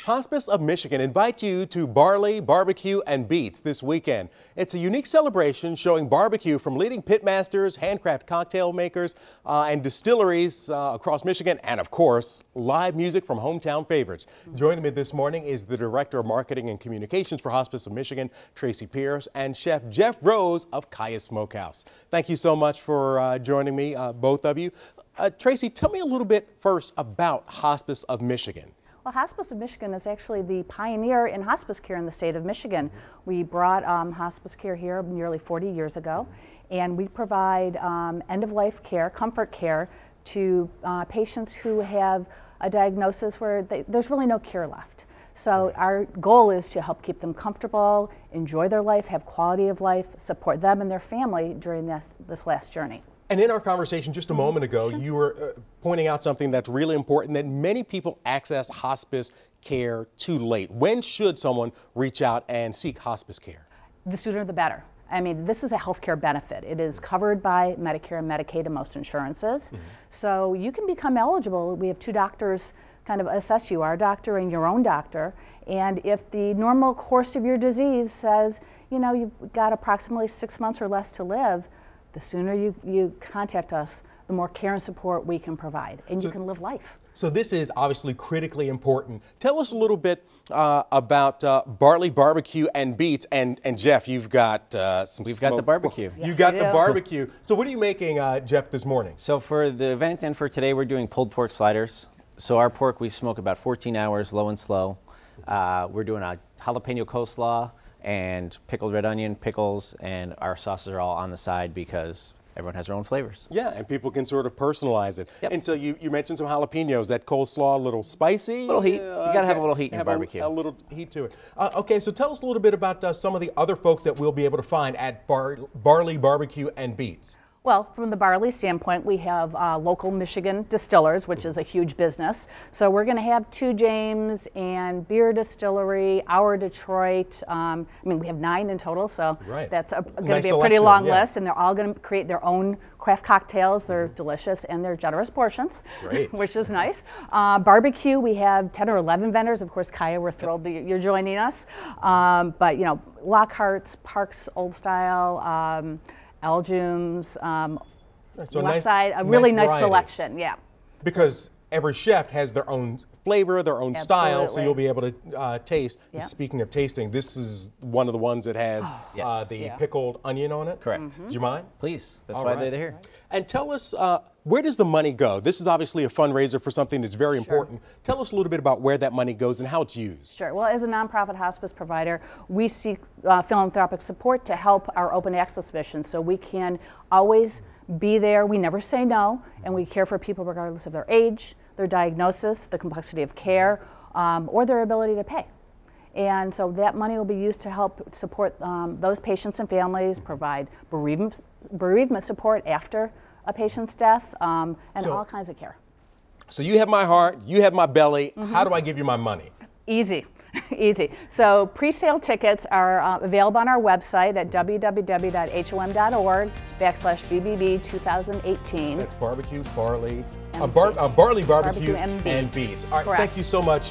Hospice of Michigan invites you to Barley, Barbecue, and Beats this weekend. It's a unique celebration showing barbecue from leading pitmasters, handcraft cocktail makers, and distilleries across Michigan, and of course, live music from hometown favorites. Joining me this morning is the Director of Marketing and Communications for Hospice of Michigan, Tracy Pierce, and Chef Jeff Rose of Kaya Smokehouse. Thank you so much for joining me, both of you. Tracy, tell me a little bit first about Hospice of Michigan. Well, Hospice of Michigan is actually the pioneer in hospice care in the state of Michigan. We brought hospice care here nearly 40 years ago, and we provide end-of-life care, comfort care, to patients who have a diagnosis where there's really no cure left. So our goal is to help keep them comfortable, enjoy their life, have quality of life, support them and their family during this last journey. And in our conversation just a moment ago, you were pointing out something that's really important, that many people access hospice care too late. When should someone reach out and seek hospice care? The sooner the better. I mean, this is a healthcare benefit. It is covered by Medicare and Medicaid and most insurances. So you can become eligible. We have two doctors kind of assess you, our doctor and your own doctor. And if the normal course of your disease says, you know, you've got approximately 6 months or less to live, the sooner you contact us, the more care and support we can provide, and you can live life. So this is obviously critically important. Tell us a little bit about Barley, Barbecue, and Beats. And Jeff, you've got some We've got the barbecue. Yes, you got the barbecue. So what are you making, Jeff, this morning? So for the event and for today, we're doing pulled pork sliders. So our pork, we smoke about 14 hours, low and slow. We're doing a jalapeno coleslaw and pickled red onion, pickles, and our sauces are all on the side because everyone has their own flavors. Yeah, and people can sort of personalize it. Yep. And so you mentioned some jalapenos, that coleslaw, a little spicy? A little heat. You gotta have a little heat in your barbecue. A little heat to it. Okay, so tell us a little bit about some of the other folks that we'll be able to find at Barley, Barbecue, and Beats. Well, from the Barley standpoint, we have local Michigan distillers, which is a huge business. So we're going to have Two James and Beer Distillery, Our Detroit. I mean, we have 9 in total, so that's going to be a pretty long list. And they're all going to create their own craft cocktails. They're delicious and they're generous portions, which is nice. Barbecue, we have 10 or 11 vendors. Of course, Kaya, we're thrilled that you're joining us. But, you know, Lockhart's, Parks Old Style, Elgium's, so West Side, a really nice selection, yeah. Because every chef has their own flavor, their own style, so you'll be able to taste. Yep. Speaking of tasting, this is one of the ones that has the pickled onion on it. Correct. Do you mind? Please, that's why they're here. And tell us, where does the money go? This is obviously a fundraiser for something that's very important. Tell us a little bit about where that money goes and how it's used. Sure. Well, as a nonprofit hospice provider, we seek philanthropic support to help our open access mission, so we can always be there. We never say no, and we care for people regardless of their age, their diagnosis, the complexity of care, or their ability to pay. And so that money will be used to help support those patients and families, provide bereavement support after a patient's death, and all kinds of care. So you have my heart, you have my belly. How do I give you my money? Easy. Easy. So pre-sale tickets are available on our website at www.hom.org/BBB 2018. That's Barbecue, Barley, Barley, Barbecue, and Beats. All right, thank you so much,